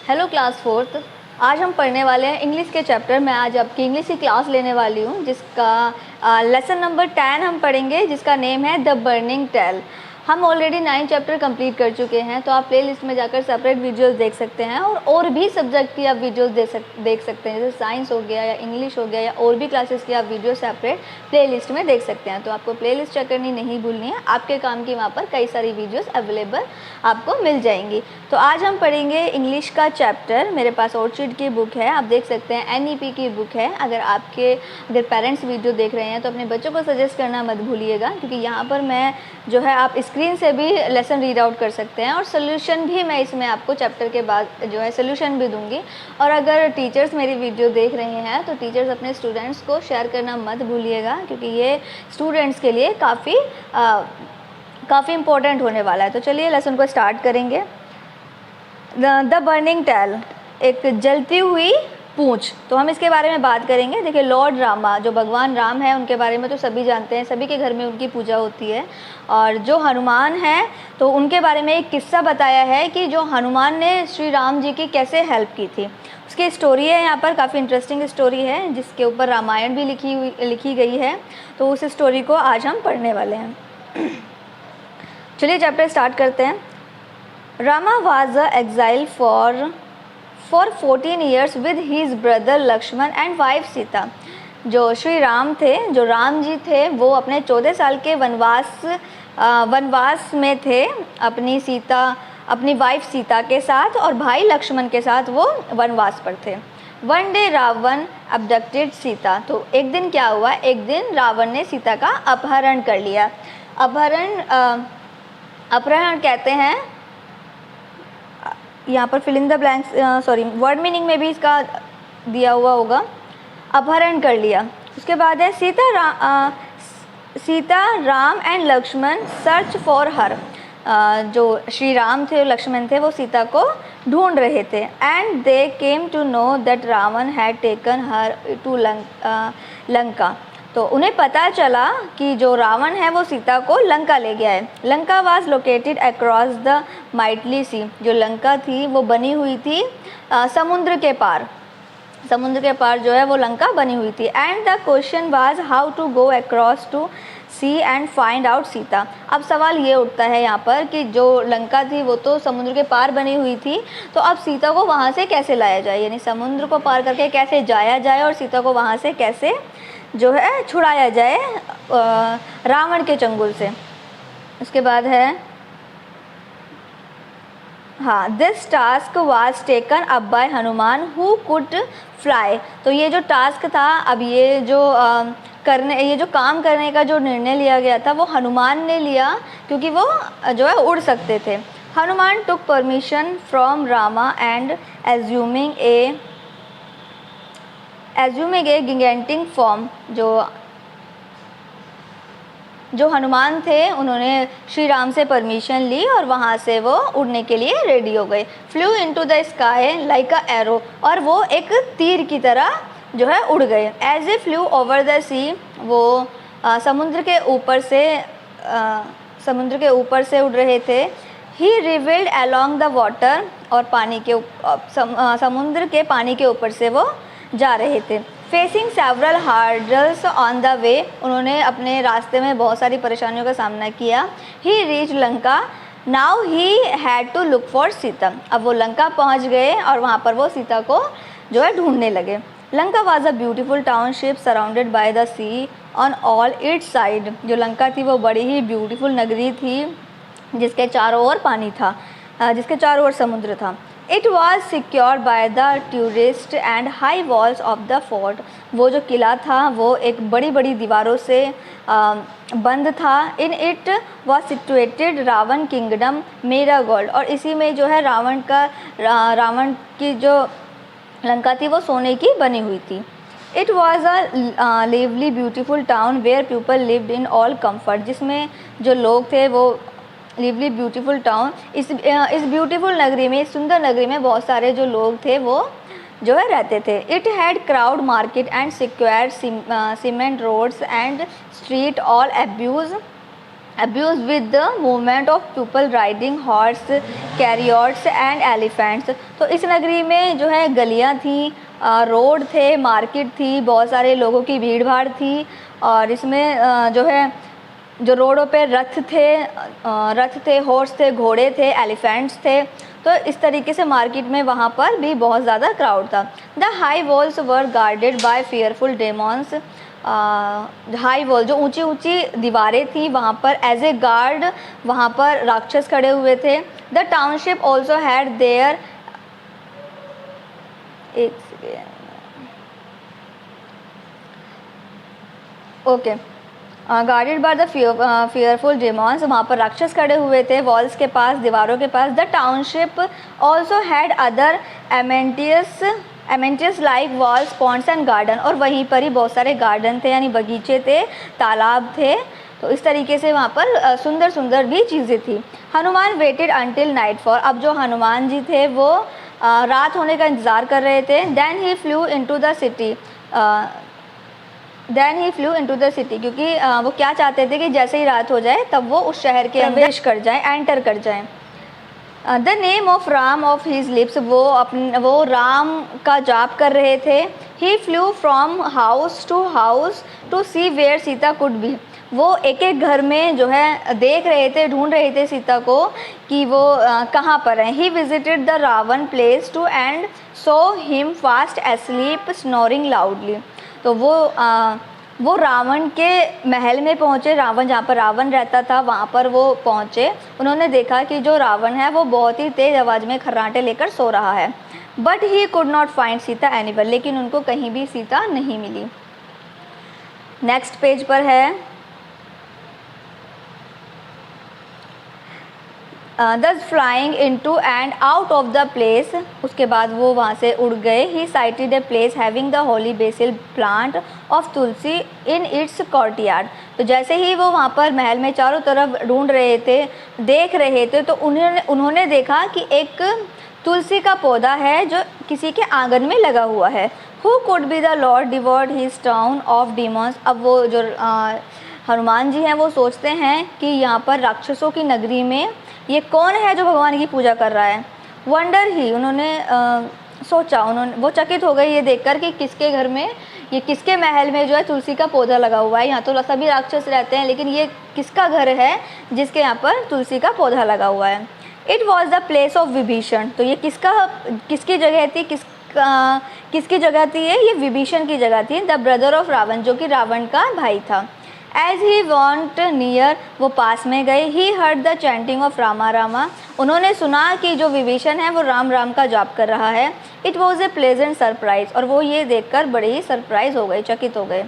Hello class fourth. आज हम पढ़ने वाले हैं इंग्लिश के चैप्टर। मैं आज आपकी इंग्लिश की क्लास लेने वाली हूँ जिसका लेसन नंबर 10 हम पढ़ेंगे, जिसका नेम है द बर्निंग टेल। हम ऑलरेडी 9 चैप्टर कंप्लीट कर चुके हैं, तो आप प्लेलिस्ट में जाकर सेपरेट वीडियोस देख सकते हैं और भी सब्जेक्ट की आप वीडियोस देख सकते हैं, जैसे साइंस हो गया या इंग्लिश हो गया या और भी क्लासेस की आप वीडियो सेपरेट प्लेलिस्ट में देख सकते हैं। तो आपको प्लेलिस्ट चेक करनी नहीं भूलनी है, आपके काम की वहाँ पर कई सारी वीडियोस अवेलेबल आपको मिल जाएंगी। तो आज हम पढ़ेंगे इंग्लिश का चैप्टर। मेरे पास ऑर्चिड की बुक है, आप देख सकते हैं, NEP की बुक है। अगर पेरेंट्स वीडियो देख रहे हैं तो अपने बच्चों को सजेस्ट करना मत भूलिएगा, क्योंकि यहाँ पर मैं जो है आप स्क्रीन से भी लेसन रीड आउट कर सकते हैं और सोल्यूशन भी मैं इसमें आपको चैप्टर के बाद जो है सोल्यूशन भी दूंगी। और अगर टीचर्स मेरी वीडियो देख रहे हैं तो टीचर्स अपने स्टूडेंट्स को शेयर करना मत भूलिएगा, क्योंकि ये स्टूडेंट्स के लिए काफ़ी इम्पोर्टेंट होने वाला है। तो चलिए लेसन को स्टार्ट करेंगे। द बर्निंग टेल, एक जलती हुई पूंछ। तो हम इसके बारे में बात करेंगे। देखिए, लॉर्ड रामा, जो भगवान राम है, उनके बारे में तो सभी जानते हैं, सभी के घर में उनकी पूजा होती है। और जो हनुमान हैं, तो उनके बारे में एक किस्सा बताया है कि जो हनुमान ने श्री राम जी की कैसे हेल्प की थी, उसकी स्टोरी है यहाँ पर। काफ़ी इंटरेस्टिंग स्टोरी है, जिसके ऊपर रामायण भी लिखी गई है। तो उस स्टोरी को आज हम पढ़ने वाले हैं। चलिए चैप्टर स्टार्ट करते हैं। Rama was exile for 14 years with his brother Lakshman and wife Sita. जो श्री राम थे, जो राम जी थे, वो अपने 14 साल के वनवास में थे अपनी वाइफ सीता के साथ, और भाई लक्ष्मण के साथ वो वनवास पर थे। One day Ravan abducted Sita. तो एक दिन क्या हुआ, एक दिन रावण ने सीता का अपहरण कर लिया। अपहरण कहते हैं, यहाँ पर fill in the blanks, word meaning में भी इसका दिया हुआ होगा। अपहरण कर लिया। उसके बाद है Sita Ram and Lakshman search for her. जो श्री राम थे और लक्ष्मण थे, वो सीता को ढूंढ रहे थे। And they came to know that Ravan had taken her to Lanka. तो उन्हें पता चला कि जो रावण है वो सीता को लंका ले गया है। Lanka was located across the mighty sea. जो लंका थी वो बनी हुई थी समुद्र के पार। समुद्र के पार जो है वो लंका बनी हुई थी। And the question was how to go across to sea and find out Sita. अब सवाल ये उठता है यहाँ पर कि जो लंका थी वो तो समुद्र के पार बनी हुई थी, तो अब सीता को वहाँ से कैसे लाया जाए, यानी समुद्र को पार करके कैसे जाया जाए और सीता को वहाँ से कैसे जो है छुड़ाया जाए रावण के चंगुल से। उसके बाद है, हाँ, this task was taken up by Hanuman who could fly. तो ये जो टास्क था, अब ये जो काम करने का जो निर्णय लिया गया था, वो हनुमान ने लिया, क्योंकि वो जो है उड़ सकते थे। Hanuman took permission from Rama and assuming a gigantic form. जो हनुमान थे, उन्होंने श्री राम से परमिशन ली और वहाँ से वो उड़ने के लिए रेडी हो गए। Flu into the sky like a arrow. और वो एक तीर की तरह जो है उड़ गए। As he flew over the sea. वो समुद्र के ऊपर से उड़ रहे थे। He revelled along the water. और समुद्र के पानी के ऊपर से वो जा रहे थे। Facing several hurdles on the way. उन्होंने अपने रास्ते में बहुत सारी परेशानियों का सामना किया। He reach Lanka. Now he had to look for Sita. अब वो लंका पहुंच गए और वहाँ पर वो सीता को जो है ढूंढने लगे। Lanka was a beautiful township surrounded by the sea on all its side. जो लंका थी वो बड़ी ही ब्यूटीफुल नगरी थी, जिसके चारों ओर पानी था, जिसके चारों ओर समुद्र था। It was secured by the tourist and high walls of the fort. वो जो किला था वो एक बड़ी बड़ी दीवारों से बंद था। In it was situated Ravan kingdom made of gold. और इसी में जो है रावण की जो लंका थी वो सोने की बनी हुई थी। It was a lively beautiful town where people lived in all comfort. जिसमें जो लोग थे वो लिवली ब्यूटीफुल टाउन, इस ब्यूटीफुल नगरी में, इस सुंदर नगरी में बहुत सारे जो लोग थे वो जो है रहते थे। It had crowd market and secure cement roads and street all abuzz abused with the movement of people riding horse, chariots and elephants। तो इस नगरी में जो है गलियां थी, रोड थे, मार्केट थी, बहुत सारे लोगों की भीड़ भाड़ थी, और इसमें जो है जो रोडों पे रथ थे, हॉर्स थे, घोड़े थे, एलिफेंट्स थे। तो इस तरीके से मार्केट में वहाँ पर भी बहुत ज़्यादा क्राउड था। The high walls were guarded by fearful demons. High wall जो ऊंची ऊंची दीवारें थी, वहाँ पर एज ए गार्ड वहाँ पर राक्षस खड़े हुए थे। The township also had their guarded by the fearful demons, वहाँ पर राक्षस खड़े हुए थे वॉल्स के पास, दीवारों के पास। The township also had other amenities like walls, ponds and garden, और वहीं पर ही बहुत सारे गार्डन थे, यानी बगीचे थे, तालाब थे। तो इस तरीके से वहाँ पर सुंदर सुंदर भी चीज़ें थी। Hanuman waited until night fall, अब जो हनुमान जी थे वो रात होने का इंतज़ार कर रहे थे। Then he flew into the city, क्योंकि वो क्या चाहते थे कि जैसे ही रात हो जाए तब वो उस शहर के प्रवेश कर जाएं, एंटर कर जाएं। The name of Ram of his lips, वो राम का जाप कर रहे थे। He flew from house to see where Sita could be, वो एक एक घर में जो है देख रहे थे, ढूंढ रहे थे सीता को कि वो कहाँ पर है। He visited the Ravan place too and saw him fast asleep snoring loudly, तो वो रावण के महल में पहुँचे, रावण जहाँ पर रावण रहता था वहाँ पर वो पहुँचे। उन्होंने देखा कि जो रावण है वो बहुत ही तेज़ आवाज़ में खर्राटे लेकर सो रहा है। But he could not find Sita anywhere, लेकिन उनको कहीं भी सीता नहीं मिली। नेक्स्ट पेज पर है दस flying into and out of the place, उसके बाद वो वहाँ से उड़ गए। He sighted a place having the holy basil plant of tulsi in its courtyard, तो जैसे ही वो वहाँ पर महल में चारों तरफ ढूंढ रहे थे, देख रहे थे, तो उन्होंने देखा कि एक तुलसी का पौधा है जो किसी के आंगन में लगा हुआ है। Who could be the lord devoured his town of demons, अब वो जो हनुमान जी हैं वो सोचते हैं कि यहाँ पर राक्षसों की नगरी में ये कौन है जो भगवान की पूजा कर रहा है। वंडर ही, उन्होंने सोचा, वो चकित हो गए ये देखकर कि किसके घर में, ये किसके महल में जो है तुलसी का पौधा लगा हुआ है। यहाँ तो सभी राक्षस रहते हैं, लेकिन ये किसका घर है जिसके यहाँ पर तुलसी का पौधा लगा हुआ है। It was the place of Vibhishan, तो ये किसकी जगह थी, किसकी जगह थी ये विभीषण की जगह थी। द ब्रदर ऑफ रावण, जो कि रावण का भाई था। एज ही वॉन्ट नियर, वो पास में गए। He heard the chanting of Rama Rama, उन्होंने सुना कि जो विभीषण है वो राम राम का जाप कर रहा है। It was a pleasant surprise, और वो ये देखकर बड़े ही सरप्राइज हो गए, चकित हो गए।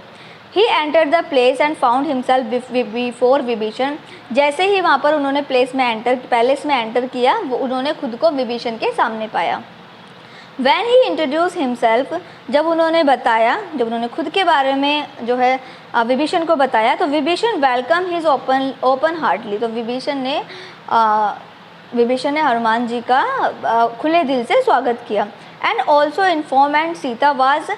He entered the place and found himself before Vibhishan, जैसे ही वहाँ पर उन्होंने पैलेस में एंटर किया, वो उन्होंने खुद को विभीषण के सामने पाया। When he introduced himself, जब उन्होंने खुद के बारे में जो है विभीषण को बताया, तो Vibhishan welcome his open heartedly, तो विभीषण ने हनुमान जी का खुले दिल से स्वागत किया। And also inform and Sita was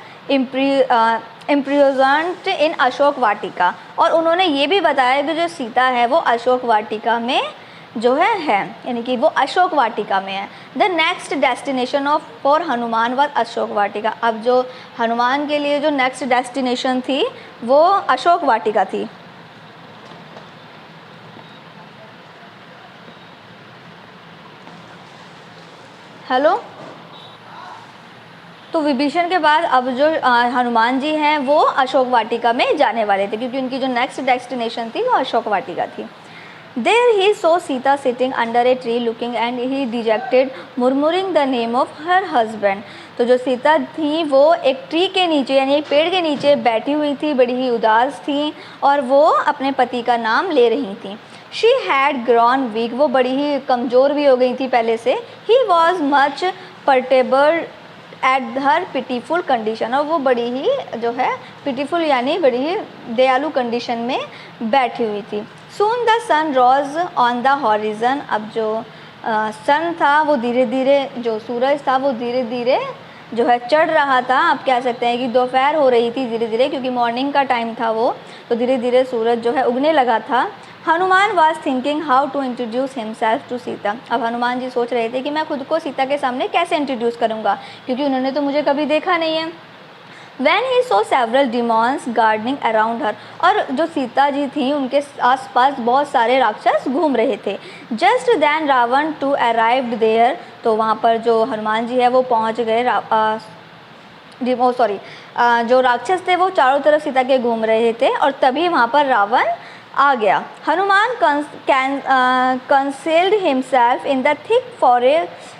imprisoned in Ashok Vatika, और उन्होंने ये भी बताया कि जो सीता है वो अशोक वाटिका में जो है यानी कि वो अशोक वाटिका में है। The next destination for Hanuman was Ashok Vatika, अब जो हनुमान के लिए जो नेक्स्ट डेस्टिनेशन थी वो अशोक वाटिका थी। हेलो, तो विभीषण के बाद अब जो हनुमान जी हैं वो अशोक वाटिका में जाने वाले थे, क्योंकि उनकी जो नेक्स्ट डेस्टिनेशन थी वो अशोक वाटिका थी। There he saw Sita sitting under a tree looking and he dejected, murmuring the name of her husband। तो जो सीता थी वो एक ट्री के नीचे यानी एक पेड़ के नीचे बैठी हुई थी, बड़ी ही उदास थी और वो अपने पति का नाम ले रही थी। She had grown weak, वो बड़ी ही कमज़ोर भी हो गई थी पहले से। He was much perturbed at her pitiful condition, और वो बड़ी ही जो है pitiful यानी बड़ी ही दयालु कंडीशन में बैठी हुई थी। Soon the sun rose on the horizon, अब जो सन था वो धीरे धीरे, जो सूरज था वो धीरे धीरे जो है चढ़ रहा था। आप कह सकते हैं कि दोपहर हो रही थी धीरे धीरे, क्योंकि मॉर्निंग का टाइम था वो, तो धीरे धीरे सूरज जो है उगने लगा था। Hanuman was thinking how to introduce himself to Sita. अब हनुमान जी सोच रहे थे कि मैं खुद को सीता के सामने कैसे इंट्रोड्यूस करूँगा, क्योंकि उन्होंने तो मुझे कभी देखा नहीं है। When he saw several demons gardening around her, और जो सीता जी थी उनके आसपास बहुत सारे राक्षस घूम रहे थे। Just then Ravan too arrived there, तो वहाँ पर जो हनुमान जी है वो पहुँच गए। जो राक्षस थे वो चारों तरफ सीता के घूम रहे थे और तभी वहाँ पर रावण आ गया। Hanuman concealed himself in the thick forest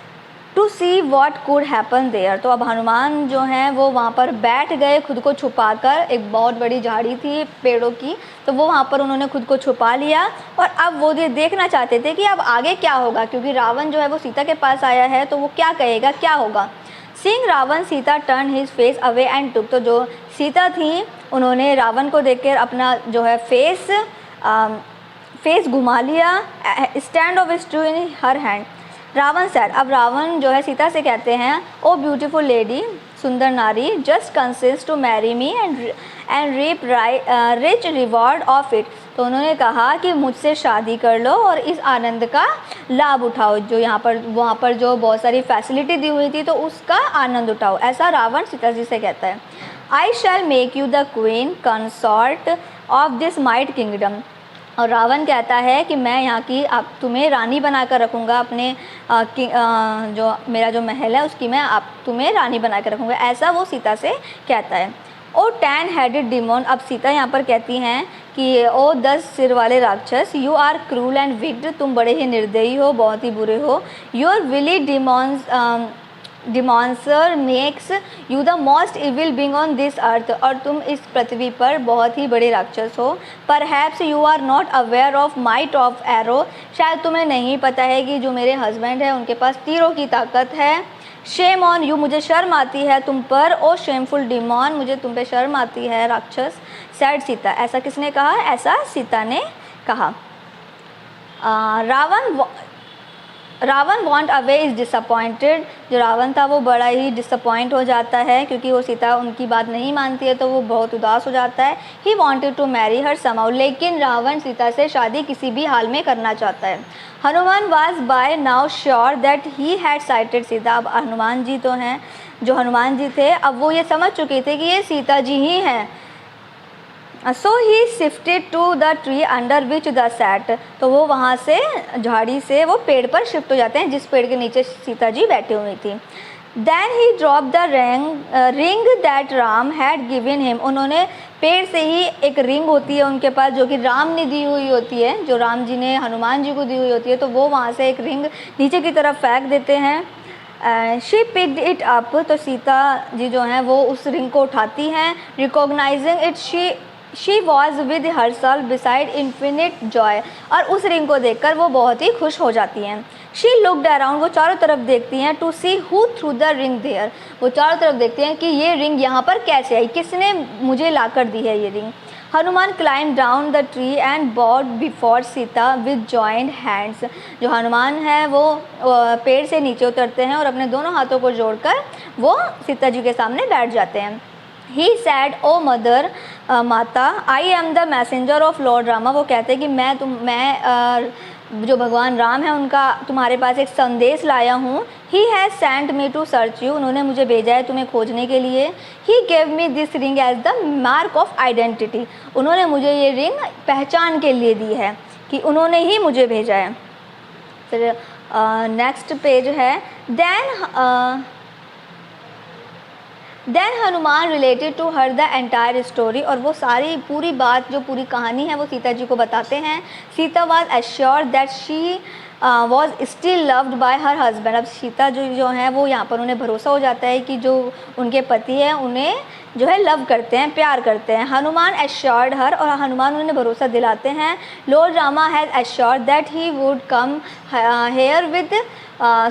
to see what could happen there. तो अब हनुमान जो हैं वो वहाँ पर बैठ गए खुद को छुपाकर। एक बहुत बड़ी झाड़ी थी पेड़ों की, तो वो वहाँ पर उन्होंने खुद को छुपा लिया और अब वो ये देखना चाहते थे कि अब आगे क्या होगा, क्योंकि रावण जो है वो सीता के पास आया है तो वो क्या कहेगा, क्या होगा। Seeing Ravan Sita turn his face away and took, तो जो सीता थी उन्होंने रावण को देखकर अपना जो है फेस घुमा लिया। Stand of straw in her hand. Ravan said, अब रावण जो है सीता से कहते हैं, ओ ब्यूटीफुल लेडी, सुंदर नारी, just consent to marry me and reap rich reward of it. तो उन्होंने कहा कि मुझसे शादी कर लो और इस आनंद का लाभ उठाओ, जो वहाँ पर जो बहुत सारी फैसिलिटी दी हुई थी तो उसका आनंद उठाओ, ऐसा रावण सीता जी से कहता है। I shall make you the queen consort of this might kingdom, और रावण कहता है कि मैं यहाँ की तुम्हें रानी बनाकर रखूँगा, अपने जो मेरा जो महल है उसकी मैं तुम्हें रानी बनाकर रखूँगा, ऐसा वो सीता से कहता है। ओ 10 हेडेड डिमोन, अब सीता यहाँ पर कहती हैं कि ओ 10 सिर वाले राक्षस, you are cruel and wicked, तुम बड़े ही निर्दयी हो, बहुत ही बुरे हो। Your vile demeanour makes you the most evil being on this earth, और तुम इस पृथ्वी पर बहुत ही बड़े राक्षस हो। Perhaps you are not aware of might of arrow, शायद तुम्हें नहीं पता है कि जो मेरे हस्बैंड है उनके पास तीरों की ताकत है। शेम ऑन यू, मुझे शर्म आती है तुम पर। ओ शेमफुल डिमॉन, मुझे तुम पे शर्म आती है राक्षस। सैड सीता, ऐसा किसने कहा, ऐसा सीता ने कहा। Ravan went away is disappointed, जो रावण था वो बड़ा ही डिसअपॉइंट हो जाता है क्योंकि वो सीता उनकी बात नहीं मानती है, तो वो बहुत उदास हो जाता है। He wanted to marry her समाउ, लेकिन रावण सीता से शादी किसी भी हाल में करना चाहता है। Hanuman was by now sure that he had sighted Sita, अब हनुमान जी तो हैं, जो हनुमान जी थे अब वो ये समझ चुके थे कि ये सीता जी ही हैं। So he shifted to the tree under which the sat, तो वो वहाँ से झाड़ी से वो पेड़ पर शिफ्ट हो जाते हैं जिस पेड़ के नीचे सीता जी बैठी हुई थी। Then he drop the ring that Ram had given him, उन्होंने पेड़ से ही एक रिंग होती है उनके पास जो कि राम ने दी हुई होती है, जो राम जी ने हनुमान जी को दी हुई होती है, तो वो वहाँ से एक रिंग नीचे की तरफ फेंक देते हैं। शी पिक्ड इट अप, तो सीता जी जो हैं वो उस रिंग को उठाती हैं। Recognising it she was with herself beside infinite Joy, और उस रिंग को देखकर वो बहुत ही खुश हो जाती हैं। शी लुक्ड अराउंड, वो चारों तरफ देखती हैं। To see who threw the ring there, वो चारों तरफ देखती हैं कि ये रिंग यहाँ पर कैसे आई, किसने मुझे लाकर दी है ये ring. Hanuman climb down the tree and bowed before Sita with joint hands, जो हनुमान है वो पेड़ से नीचे उतरते हैं और अपने दोनों हाथों को जोड़कर वो सीता जी के सामने बैठ जाते हैं। ही सैड ओ मदर, माता, आई am the messenger of Lord Rama, वो कहते हैं कि मैं जो भगवान राम है उनका तुम्हारे पास एक संदेश लाया हूँ। He has sent me to search you, उन्होंने मुझे भेजा है तुम्हें खोजने के लिए। He gave me this ring as the mark of identity, उन्होंने मुझे ये रिंग पहचान के लिए दी है कि उन्होंने ही मुझे भेजा है। फिर नेक्स्ट पेज है। Then Hanuman related to her the entire story, और वो सारी पूरी बात जो पूरी कहानी है वो सीता जी को बताते हैं। Sita was assured that she was still loved by her husband, अब सीता जो हैं वो यहाँ पर उन्हें भरोसा हो जाता है कि जो उनके पति हैं उन्हें जो है लव करते हैं, प्यार करते हैं। हनुमान एश्योर्ड हर, और हनुमान उन्हें भरोसा दिलाते हैं। Lord Rama has assured that he would come here with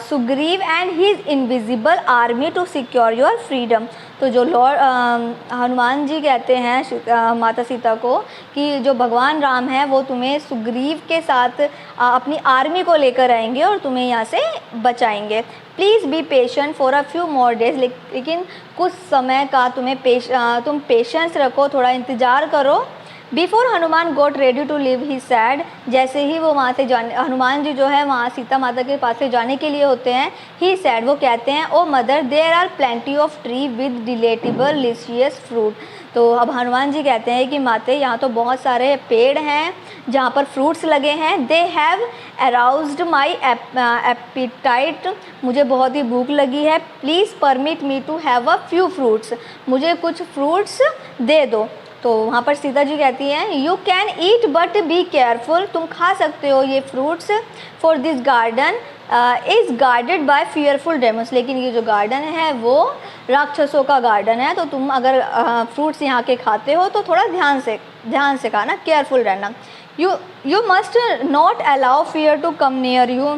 Sugriv and his invisible army to secure your freedom, तो जो लॉर्ड हनुमान जी कहते हैं माता सीता को कि जो भगवान राम है वो तुम्हें सुग्रीव के साथ अपनी आर्मी को लेकर आएंगे और तुम्हें यहाँ से बचाएंगे। Please be patient for a few more days, लेकिन कुछ समय का तुम पेशेंस रखो, थोड़ा इंतज़ार करो। Before Hanuman got ready to leave he said, जैसे ही वो वहाँ से जाने, हनुमान जी जो है वहाँ सीता माता के पास से जाने के लिए होते हैं, ही सैड, वो कहते हैं, O mother there are plenty of tree with delectable luscious fruit. तो अब हनुमान जी कहते हैं कि माते यहाँ तो बहुत सारे पेड़ हैं जहाँ पर फ्रूट्स लगे हैं, they have aroused my appetite, मुझे बहुत ही भूख लगी है, please permit me to have a few fruits, मुझे कुछ फ्रूट्स दे दो। तो वहाँ पर सीता जी कहती हैं, you can eat but be careful, तुम खा सकते हो ये fruits, for this garden is guarded by fearful demons, लेकिन ये जो गार्डन है वो राक्षसों का गार्डन है, तो तुम अगर फ्रूट्स यहाँ के खाते हो तो थोड़ा ध्यान से खाना, केयरफुल रहना। You must not allow fear to come near you.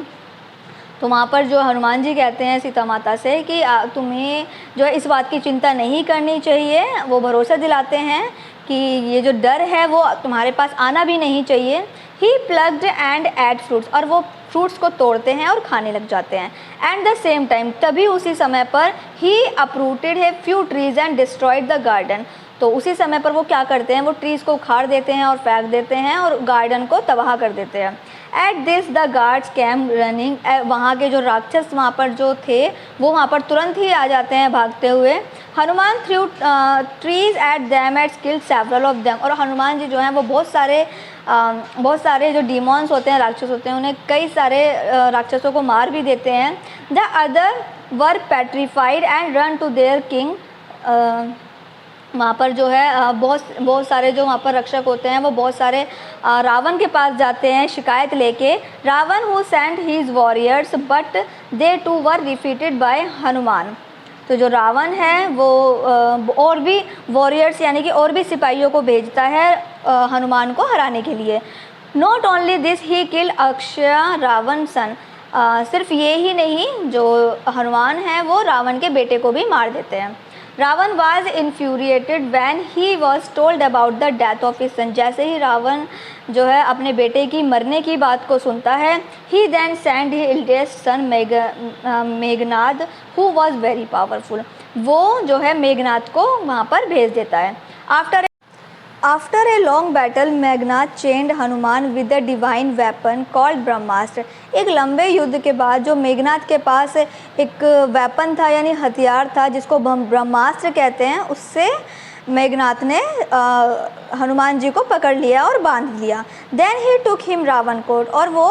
तो वहाँ पर जो हनुमान जी कहते हैं सीता माता से कि तुम्हें जो है इस बात की चिंता नहीं करनी चाहिए, वो भरोसा दिलाते हैं कि ये जो डर है वो तुम्हारे पास आना भी नहीं चाहिए। ही प्लग्ड एंड एड फ्रूट्स, और वो फ्रूट्स को तोड़ते हैं और खाने लग जाते हैं। एट द सेम टाइम, तभी उसी समय पर ही अपरूटेड है few trees and destroyed the garden, तो उसी समय पर वो क्या करते हैं, वो ट्रीज़ को उखाड़ देते हैं और फेंक देते हैं और गार्डन को तबाह कर देते हैं। At this the guards came running, वहाँ के जो राक्षस वहाँ पर जो थे वो वहाँ पर तुरंत ही आ जाते हैं भागते हुए। Hanuman threw trees at them at killed several of them, और हनुमान जी जो हैं वो बहुत सारे जो डीमॉन्स होते हैं, राक्षस होते हैं, उन्हें कई सारे राक्षसों को मार भी देते हैं। The other were petrified and run to their king, वहाँ पर जो है बहुत सारे जो वहाँ पर रक्षक होते हैं वो बहुत सारे रावण के पास जाते हैं शिकायत लेके। Ravan who sent his warriors but they too were defeated by Hanuman, तो जो रावण है वो और भी वॉरियर्स यानी कि और भी सिपाहियों को भेजता है हनुमान को हराने के लिए। नॉट ओनली दिस ही किल अक्षय रावण सन, सिर्फ ये ही नहीं, जो हनुमान है वो रावण के बेटे को भी मार देते हैं। Ravan was infuriated when he was told about the death of his son, जैसे ही रावण जो है अपने बेटे की मरने की बात को सुनता है, he then send his eldest son Meghnad who was very powerful, वो जो है मेघनाद को वहाँ पर भेज देता है। After a long battle Meghnad chained Hanuman with the divine weapon called Brahmastra, एक लंबे युद्ध के बाद जो मेघनाद के पास एक वेपन था यानी हथियार था जिसको ब्रह्मास्त्र कहते हैं, उससे मेघनाद ने हनुमान जी को पकड़ लिया और बांध लिया। Then he took him Ravan court, और वो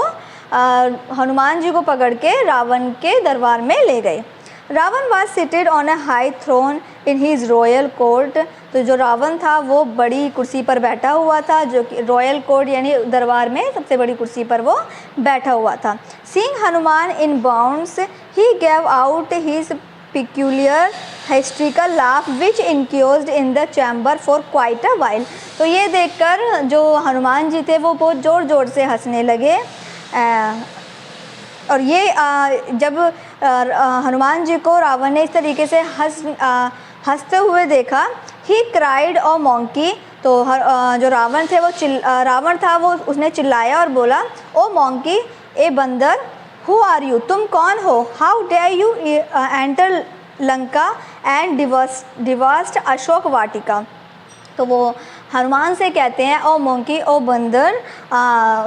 हनुमान जी को पकड़ के रावण के दरबार में ले गए। Ravan was seated on a high throne in his royal court, तो जो रावण था वो बड़ी कुर्सी पर बैठा हुआ था, जो कि रॉयल कोर्ट यानी दरबार में सबसे बड़ी कुर्सी पर वो बैठा हुआ था। Seeing Hanuman in bounds he gave out his peculiar hysterical laugh which ensued in the chamber for quite a while, तो ये देखकर जो हनुमान जी थे वो बहुत ज़ोर ज़ोर से हंसने लगे। और ये जब हनुमान जी को रावण ने इस तरीके से हंसते हुए देखा, ही क्राइड ओ मॉन्की, तो जो रावण थे वो रावण था वो उसने चिल्लाया और बोला, ओ मॉन्की, ए बंदर, हु आर यू, तुम कौन हो, how dare you enter Lanka and devastate Ashok Vatika, तो वो हनुमान से कहते हैं, ओ मोंकी, ओ बंदर,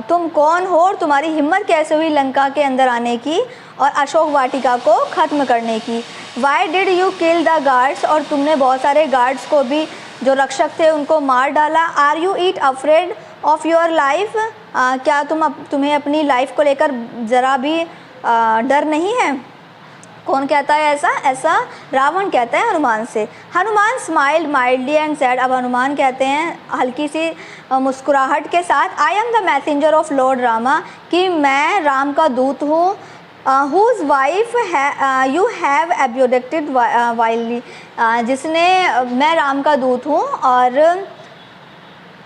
तुम कौन हो और तुम्हारी हिम्मत कैसे हुई लंका के अंदर आने की और अशोक वाटिका को ख़त्म करने की। Why did you kill the guards, और तुमने बहुत सारे गार्ड्स को भी जो रक्षक थे उनको मार डाला। Are you it afraid of your life, क्या तुम्हें अपनी लाइफ को लेकर ज़रा भी डर नहीं है। कौन कहता है ऐसा रावण कहता है हनुमान से। Hanuman smiled mildly and said, अब हनुमान कहते हैं हल्की सी मुस्कुराहट के साथ, I am the messenger of Lord Rama, कि मैं राम का दूत हूँ। Whose wife you have abducted wildly, जिसने मैं राम का दूत हूँ और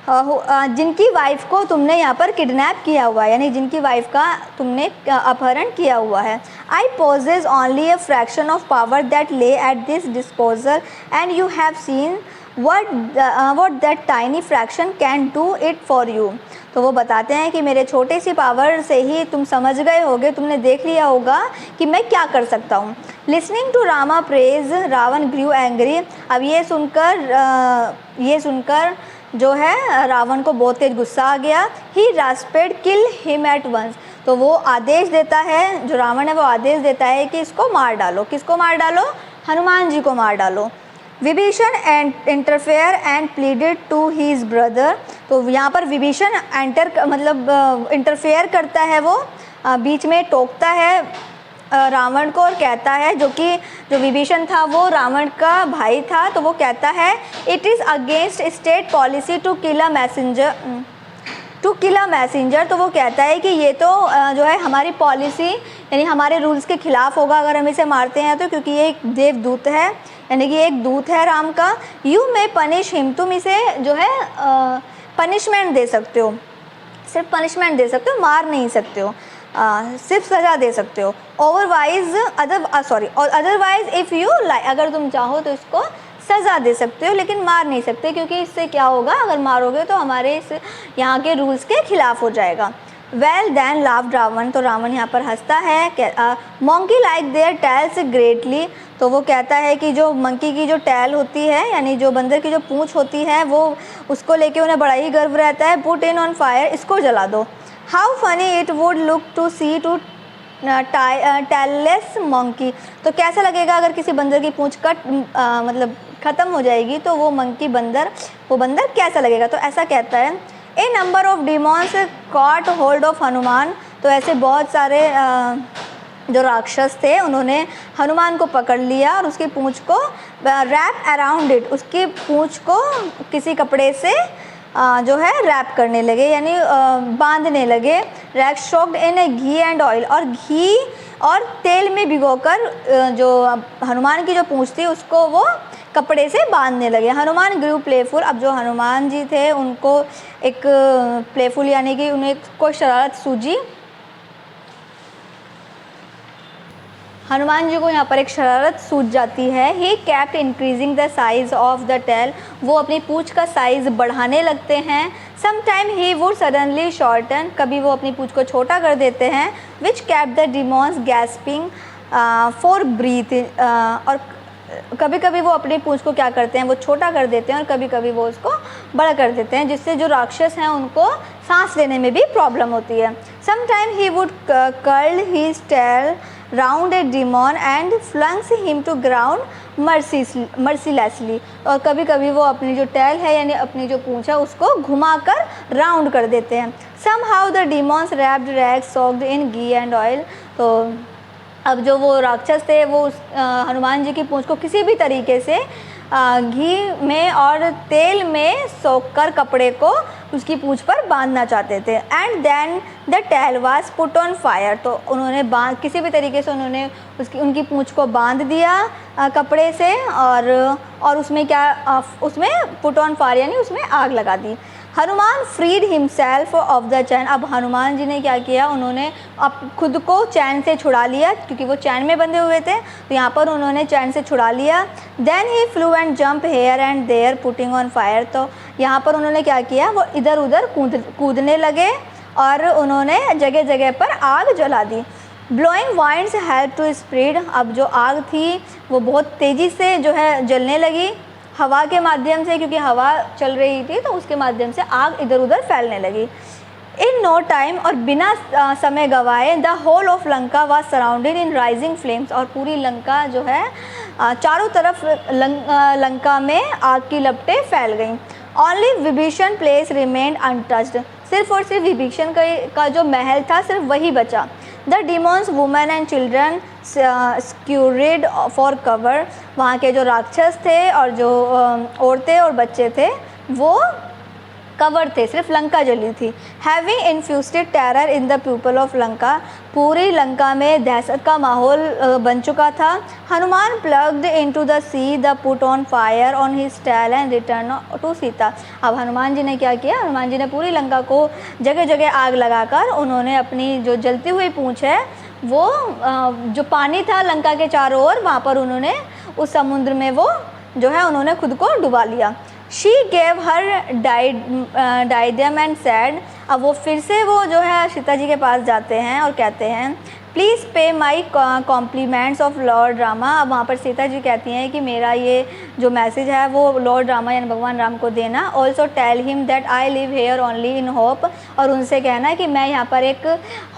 जिनकी वाइफ को तुमने यहाँ पर किडनैप किया हुआ है, यानी जिनकी वाइफ का तुमने अपहरण किया हुआ है। I possess only a fraction of power that lay at this disposal and you have seen what that tiny fraction can do it for you, तो वो बताते हैं कि मेरे छोटे सी पावर से ही तुम समझ गए होगे, तुमने देख लिया होगा कि मैं क्या कर सकता हूँ। Listening to Rama praise Ravan grew angry, अब ये सुनकर जो है रावण को बहुत तेज गुस्सा आ गया। ही रास्पेड किल हिम एट वंस, तो वो आदेश देता है, जो रावण है वो आदेश देता है कि इसको मार डालो। किसको मार डालो? हनुमान जी को मार डालो। Vibhishan interfere and pleaded to his brother, तो यहाँ पर विभीषण इंटरफेयर करता है, वो बीच में टोकता है रावण को और कहता है, जो विभीषण था वो रावण का भाई था, तो वो कहता है it is against state policy to kill a messenger, तो वो कहता है कि ये तो जो है हमारी पॉलिसी यानी हमारे रूल्स के ख़िलाफ़ होगा अगर हम इसे मारते हैं तो, क्योंकि ये एक देवदूत है, यानी कि एक दूत है राम का। यू मे पनिश हिम, तुम इसे जो है पनिशमेंट दे सकते हो, सिर्फ पनिशमेंट दे सकते हो, मार नहीं सकते हो, सिर्फ सज़ा दे सकते हो। अदरवाइज इफ़ यू लाइक, अगर तुम चाहो तो इसको सज़ा दे सकते हो लेकिन मार नहीं सकते, क्योंकि इससे क्या होगा, अगर मारोगे तो हमारे इस यहाँ के रूल्स के खिलाफ हो जाएगा। वेल देन लाफ्ड रावण, तो रावण यहाँ पर हंसता है। Monkey like there tales greatly, तो वो कहता है कि जो मंकी की जो टैल होती है यानी जो बंदर की जो पूँछ होती है वो उसको लेके उन्हें बड़ा ही गर्व रहता है। पुट इन ऑन फायर, इसको जला दो। How funny it would look to see to tailless monkey, तो कैसा लगेगा अगर किसी बंदर की पूँछ मतलब ख़त्म हो जाएगी तो वो बंदर कैसा लगेगा, तो ऐसा कहता है। A number of demons caught hold of Hanuman, तो ऐसे बहुत सारे जो राक्षस थे उन्होंने हनुमान को पकड़ लिया और उसकी पूँछ को रैप अराउंड इट, उसकी पूँछ को किसी कपड़े से जो है रैप करने लगे यानी बांधने लगे। Rack shocked in ghee and oil, और घी और तेल में भिगोकर जो हनुमान की जो पूँछ थी उसको वो कपड़े से बांधने लगे। हनुमान ग्रू प्लेफुल, अब जो हनुमान जी थे उनको एक प्लेफुल यानी कि उन्हें कोई शरारत सूझी, हनुमान जी को यहाँ पर एक शरारत सूझ जाती है। He kept increasing the size of the tail, वो अपनी पूँछ का साइज़ बढ़ाने लगते हैं। Some time he would suddenly shorten, कभी वो अपनी पूँछ को छोटा कर देते हैं। Which kept the demons gasping for breath, और कभी कभी वो अपनी पूँछ को क्या करते हैं, वो छोटा कर देते हैं और कभी कभी वो उसको बड़ा कर देते हैं, जिससे जो राक्षस हैं उनको सांस लेने में भी प्रॉब्लम होती है। Some time he would curl his tail round a demon and flungs him to ground mercilessly, और कभी कभी वो अपनी जो टेल है यानी अपनी जो पूँछ है उसको घुमाकर राउंड कर देते हैं। Somehow the demons wrapped rags soaked in ghee and oil, तो अब जो वो राक्षस थे वो हनुमान जी की पूँछ को किसी भी तरीके से घी में और तेल में सोखकर कपड़े को उसकी पूँछ पर बांधना चाहते थे। And then the tail was put on fire, तो उन्होंने किसी भी तरीके से उन्होंने उनकी पूँछ को बांध दिया कपड़े से, और उसमें पुट ऑन फायर यानी उसमें आग लगा दी। Hanuman freed himself of the chain, अब हनुमान जी ने क्या किया, उन्होंने अब खुद को चैन से छुड़ा लिया, क्योंकि वो चैन में बंधे हुए थे तो यहाँ पर उन्होंने चैन से छुड़ा लिया। Then he flew and jump here and there putting on fire, तो यहाँ पर उन्होंने क्या किया, वो इधर उधर कूदने लगे और उन्होंने जगह जगह पर आग जला दी। Blowing winds help to spread, अब जो आग थी वो बहुत तेज़ी से जो है जलने लगी हवा के माध्यम से, क्योंकि हवा चल रही थी तो उसके माध्यम से आग इधर उधर फैलने लगी। इन नो टाइम, और बिना समय गवाए, the whole of Lanka was surrounded in rising flames, और पूरी लंका जो है चारों तरफ लंका में आग की लपटें फैल गईं। Only Vibhishan place remained untouched, सिर्फ और सिर्फ विभीषण का जो महल था सिर्फ वही बचा। The demons women and children scurried for cover, वहाँ के जो राक्षस थे और जो औरतें और बच्चे थे वो कवर थे, सिर्फ लंका जली थी। Having infused terror in the people of Lanka, पूरी लंका में दहशत का माहौल बन चुका था। Hanuman plunged into the sea the put on fire on his tail and return to Sita, अब हनुमान जी ने क्या किया, हनुमान जी ने पूरी लंका को जगह जगह आग लगाकर उन्होंने अपनी जो जलती हुई पूँछ है वो जो पानी था लंका के चारों ओर, वहाँ पर उन्होंने उस समुद्र में वो जो है उन्होंने खुद को डुबा लिया। She gave her diadem and said, अब वो फिर से वो जो है सीता जी के पास जाते हैं और कहते हैं please pay my compliments of Lord Rama. अब वहाँ पर सीता जी कहती हैं कि मेरा ये जो मैसेज है वो लॉर्ड रामा यानी भगवान राम को देना। Also tell him that I live here only in hope, और उनसे कहना है कि मैं यहाँ पर एक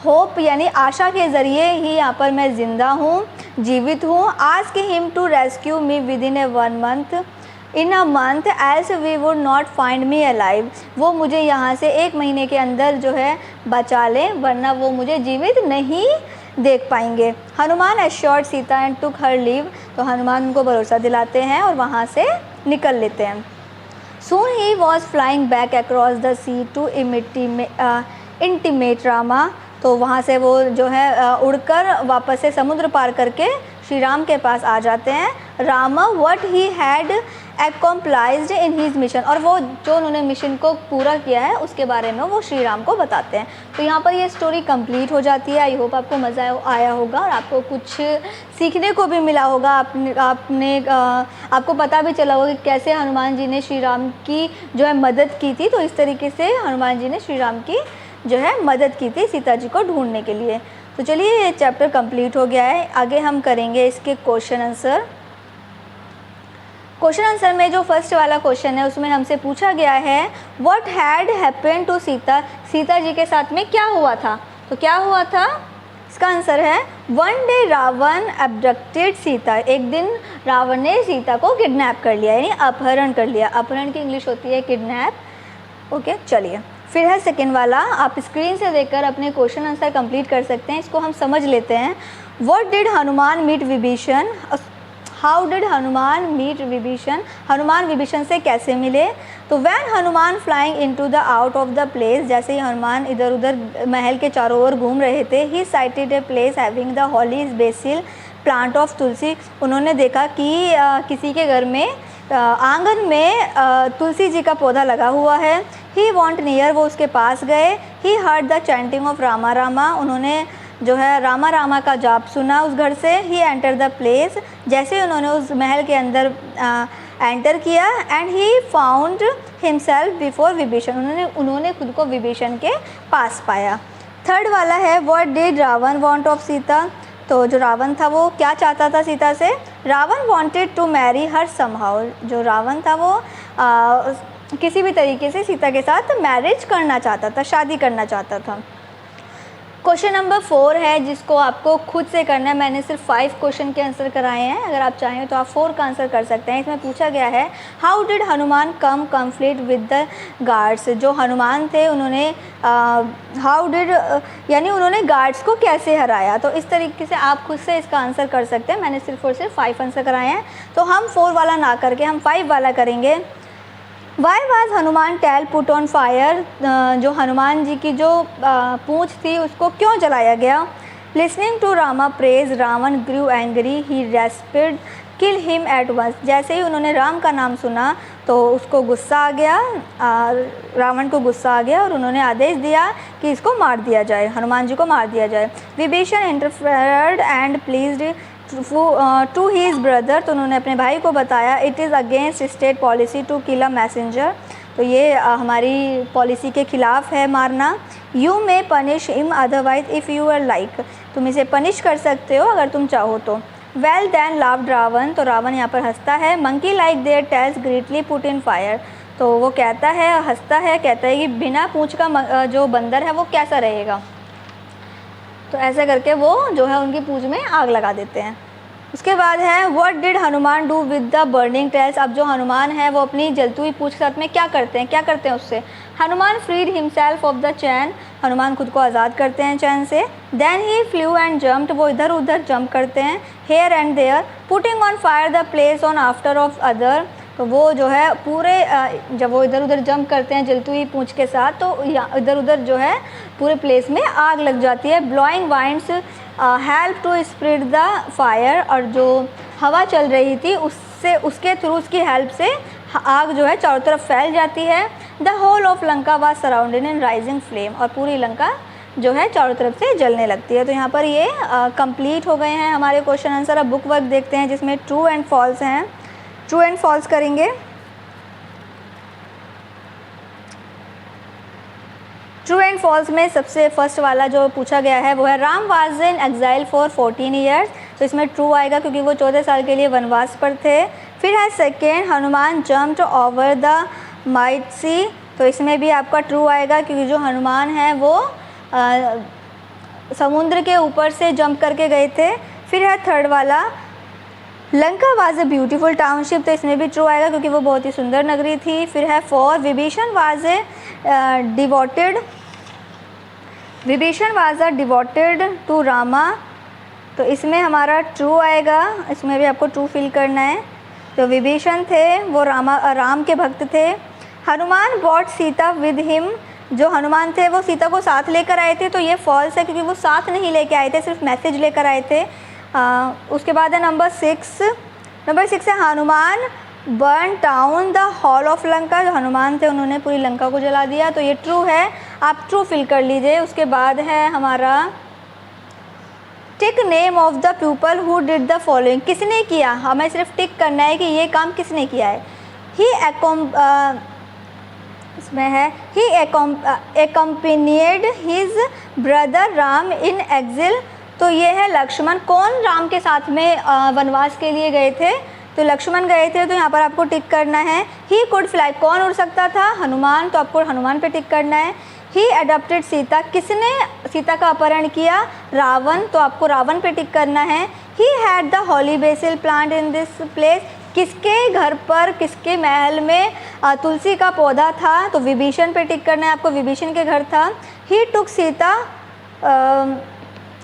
होप यानी आशा के ज़रिए ही यहाँ पर मैं ज़िंदा हूँ, जीवित हूँ। Ask him to rescue me within a month else we would not find me alive. वो मुझे यहाँ से 1 महीने के अंदर जो है बचा लें, वरना वो मुझे जीवित नहीं देख पाएंगे। Hanuman assured Sita and took her leave, तो हनुमान उनको भरोसा दिलाते हैं और वहाँ से निकल लेते हैं। Soon he was flying back across the sea to intimate Rama, तो वहाँ से वो जो है उड़कर वापस से समुद्र पार करके श्री राम के पास आ जाते हैं। Rama what he had accomplished in his mission, और वो जो उन्होंने मिशन को पूरा किया है उसके बारे में वो श्री राम को बताते हैं। तो यहाँ पर ये स्टोरी कंप्लीट हो जाती है। आई होप आपको मज़ा आया होगा और आपको कुछ सीखने को भी मिला होगा। आपको पता भी चला होगा कि कैसे हनुमान जी ने श्री राम की जो है मदद की थी। तो इस तरीके से हनुमान जी ने श्री राम की जो है मदद की थी सीता जी को ढूंढने के लिए। तो चलिए ये चैप्टर कंप्लीट हो गया है। आगे हम करेंगे इसके क्वेश्चन आंसर। क्वेश्चन आंसर में जो फर्स्ट वाला क्वेश्चन है उसमें हमसे पूछा गया है what had happened to Sita, Sita ji के साथ में क्या हुआ था। तो क्या हुआ था, इसका आंसर है वन डे रावण एब्डक्टेड सीता। एक दिन रावण ने सीता को किडनैप कर लिया यानी अपहरण कर लिया। अपहरण की इंग्लिश होती है किडनैप। ओके चलिए फिर है सेकेंड वाला। आप स्क्रीन से देखकर अपने क्वेश्चन आंसर कंप्लीट कर सकते हैं। इसको हम समझ लेते हैं। What did Hanuman meet Vibhishan, how did Hanuman meet Vibhishan, Hanuman Vibhishan से कैसे मिले। तो when Hanuman flying into the out of the place, जैसे ही हनुमान इधर उधर महल के चारों ओर घूम रहे थे, he sighted a place having the holy basil plant of tulsi, उन्होंने देखा कि किसी के घर में आंगन में तुलसी जी का पौधा लगा हुआ है। ही वॉन्ट नियर, वो उसके पास गए। He heard the chanting of Rama Rama, उन्होंने जो है रामा रामा का जाप सुना उस घर से। ही एंटर द प्लेस, जैसे ही उन्होंने उस महल के अंदर एंटर किया। And he found himself before Vibhishan, उन्होंने खुद को विभीषण के पास पाया। थर्ड वाला है what did Ravan want of Sita, तो जो रावण था वो क्या चाहता था सीता से। Ravan wanted to marry her somehow, जो रावण था वो किसी भी तरीके से सीता के साथ मैरिज करना चाहता था, शादी करना चाहता था। क्वेश्चन नंबर 4 है जिसको आपको खुद से करना है। मैंने सिर्फ 5 क्वेश्चन के आंसर कराए हैं, अगर आप चाहें तो आप 4 का आंसर कर सकते हैं। इसमें पूछा गया है how did Hanuman come conflict with the guards, जो हनुमान थे उन्होंने हाउ डिड यानी उन्होंने गार्ड्स को कैसे हराया। तो इस तरीके से आप खुद से इसका आंसर कर सकते हैं। मैंने सिर्फ और सिर्फ 5 आंसर कराए हैं, तो हम 4 वाला ना करके हम 5 वाला करेंगे। Why was Hanuman tail put on fire, जो हनुमान जी की जो पूँछ थी उसको क्यों जलाया गया। Listening to Rama praise Ravan grew angry, he rushed kill him at once, जैसे ही उन्होंने राम का नाम सुना तो उसको गुस्सा आ गया, रावण को गुस्सा आ गया और उन्होंने आदेश दिया कि इसको मार दिया जाए, हनुमान जी को मार दिया जाए। Vibhishan interfered and pleaded to his brother, तो उन्होंने अपने भाई को बताया it is against state policy to kill a messenger, तो ये हमारी पॉलिसी के ख़िलाफ़ है मारना। You may punish him otherwise if you are like, तुम इसे पनिश कर सकते हो अगर तुम चाहो तो। वेल देन लाव्ड रावण, तो रावण यहाँ पर हंसता है। Monkey like there tales greatly put in fire, तो वो कहता है, हंसता है, कहता है कि बिना पूँछ का जो बंदर है वो कैसा रहेगा। तो ऐसा करके वो जो है उनकी पूँछ में आग लगा देते हैं। उसके बाद है what did Hanuman do with the burning tails, अब जो हनुमान है वो अपनी जलती हुई पूँछ के साथ में क्या करते हैं उससे। Hanuman freed himself of the chain, Hanuman खुद को आज़ाद करते हैं चैन से। Then he flew and jumped, वो इधर उधर जंप करते हैं। Here and there putting on fire the place on after of other, तो वो जो है पूरे जब वो इधर उधर जंप करते हैं जलती हुई पूँछ के साथ, तो इधर उधर जो है पूरे प्लेस में आग लग जाती है। Blowing winds help to spread the fire, और जो हवा चल रही थी उससे उसके थ्रू उसकी हेल्प से आग जो है चारों तरफ फैल जाती है। The whole of Lanka was surrounded in rising flame, और पूरी लंका जो है चारों तरफ से जलने लगती है। तो यहाँ पर ये कंप्लीट हो गए हैं हमारे क्वेश्चन आंसर। अब बुक वर्क देखते हैं जिसमें ट्रू एंड फॉल्स हैं। ट्रू एंड फॉल्स करेंगे। ट्रू एंड फॉल्स में सबसे फर्स्ट वाला जो पूछा गया है वो है Ram was in exile for 14 years, तो इसमें ट्रू आएगा क्योंकि वो 14 साल के लिए वनवास पर थे। फिर है second, Hanuman jumped over the might see, तो इसमें भी आपका ट्रू आएगा क्योंकि जो हनुमान है वो समुद्र के ऊपर से जंप करके गए थे। फिर है थर्ड वाला, Lanka was a beautiful township, तो इसमें भी ट्रू आएगा क्योंकि वो बहुत ही सुंदर नगरी थी। फिर है four, Vibhishan was a devoted to Rama, तो इसमें हमारा ट्रू आएगा, इसमें भी आपको ट्रू फिल करना है। तो विभीषण थे वो राम के भक्त थे। Hanuman bought Sita with him, जो हनुमान थे वो सीता को साथ लेकर आए थे, तो ये फॉल्स है क्योंकि वो साथ नहीं लेके आए थे, सिर्फ मैसेज लेकर आए थे। उसके बाद है नंबर सिक्स है Hanuman burn town the hall of Lanka, जो हनुमान थे उन्होंने पूरी लंका को जला दिया, तो ये ट्रू है, आप ट्रू फिल कर लीजिए। उसके बाद है हमारा tick name of the people who did the following, किसने किया, हमें सिर्फ टिक करना है कि ये काम किसने किया है। इसमें है ही accompanied his brother राम इन एक्सिल, तो ये है लक्ष्मण। कौन राम के साथ में वनवास के लिए गए थे, तो लक्ष्मण गए थे, तो यहाँ पर आपको टिक करना है। ही कुड फ्लाई, कौन उड़ सकता था, हनुमान, तो आपको हनुमान पे टिक करना है। ही अडॉप्टेड सीता, किसने सीता का अपहरण किया, रावण, तो आपको रावण पे टिक करना है। He had the holy basil plant in this place, किसके घर पर, किसके महल में तुलसी का पौधा था, तो विभीषण पे टिक करना है आपको, विभीषण के घर था।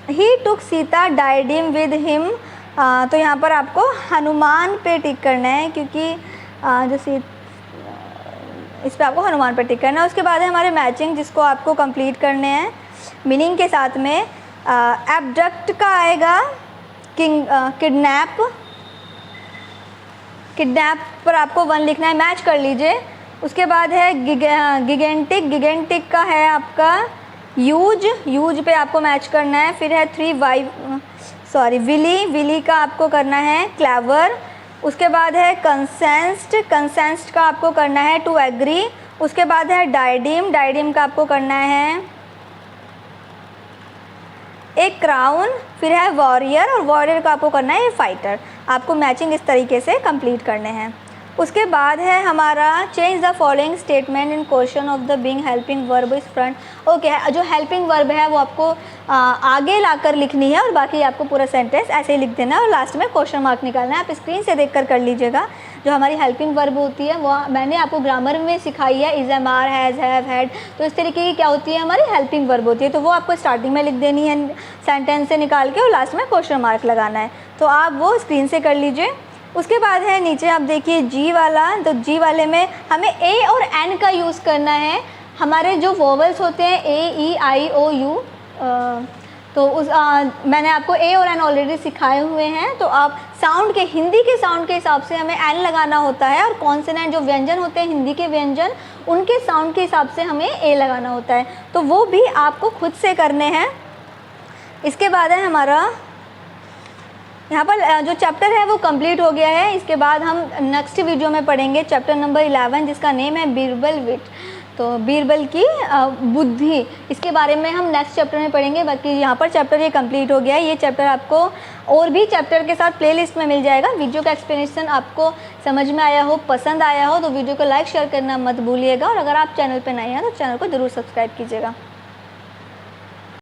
ही टुक सीता डायडिम विद हिम, तो यहाँ पर आपको हनुमान पे टिक करना है क्योंकि इस पे आपको हनुमान पे टिक करना है। उसके बाद है हमारे मैचिंग, जिसको आपको कंप्लीट करने हैं मीनिंग के साथ में। एब्डक्ट का आएगा किडनैप पर आपको 1 लिखना है, मैच कर लीजिए। उसके बाद है गिगेंटिक का है आपका यूज पे आपको मैच करना है। फिर है विली का आपको करना है क्लेवर। उसके बाद है कंसेंस्ड का आपको करना है टू एग्री। उसके बाद है डायडिम का आपको करना है एक क्राउन। फिर है वॉरियर, और वॉरियर का आपको करना है फाइटर। आपको मैचिंग इस तरीके से कंप्लीट करने हैं। उसके बाद है हमारा change the following statement in question of the being helping verb is front. Okay, जो हेल्पिंग वर्ब है वो आपको आगे लाकर लिखनी है और बाकी आपको पूरा सेंटेंस ऐसे ही लिख देना है और लास्ट में क्वेश्चन मार्क निकालना है। आप स्क्रीन से देखकर कर लीजिएगा। जो हमारी हेल्पिंग वर्ब होती है वो मैंने आपको ग्रामर में सिखाई है, is, am, are, has, have, had, तो इस तरीके की क्या होती है हमारी हेल्पिंग वर्ब होती है। तो वो आपको स्टार्टिंग में लिख देनी है सेंटेंस से निकाल के और लास्ट में क्वेश्चन मार्क लगाना है। तो आप वो स्क्रीन से कर लीजिए। उसके बाद है नीचे आप देखिए जी वाला, तो जी वाले में हमें ए और एन का यूज़ करना है। हमारे जो वोवल्स होते हैं ए, ई, आई, ओ, यू, तो मैंने आपको ए और एन ऑलरेडी सिखाए हुए हैं। तो आप साउंड के, हिंदी के साउंड के हिसाब से हमें एन लगाना होता है और कॉन्सोनेंट जो व्यंजन होते हैं हिंदी के व्यंजन, उनके साउंड के हिसाब से हमें ए लगाना होता है। तो वो भी आपको खुद से करने हैं। इसके बाद है हमारा यहाँ पर जो चैप्टर है वो कंप्लीट हो गया है। इसके बाद हम नेक्स्ट वीडियो में पढ़ेंगे चैप्टर नंबर 11, जिसका नेम है बीरबल विट, तो बीरबल की बुद्धि, इसके बारे में हम नेक्स्ट चैप्टर में पढ़ेंगे। बाकी यहाँ पर चैप्टर ये कंप्लीट हो गया है। ये चैप्टर आपको और भी चैप्टर के साथ प्लेलिस्ट में मिल जाएगा। वीडियो का एक्सप्लेनेशन आपको समझ में आया हो, पसंद आया हो, तो वीडियो को लाइक शेयर करना मत भूलिएगा। और अगर आप चैनल पर नए हैं तो चैनल को ज़रूर सब्सक्राइब कीजिएगा।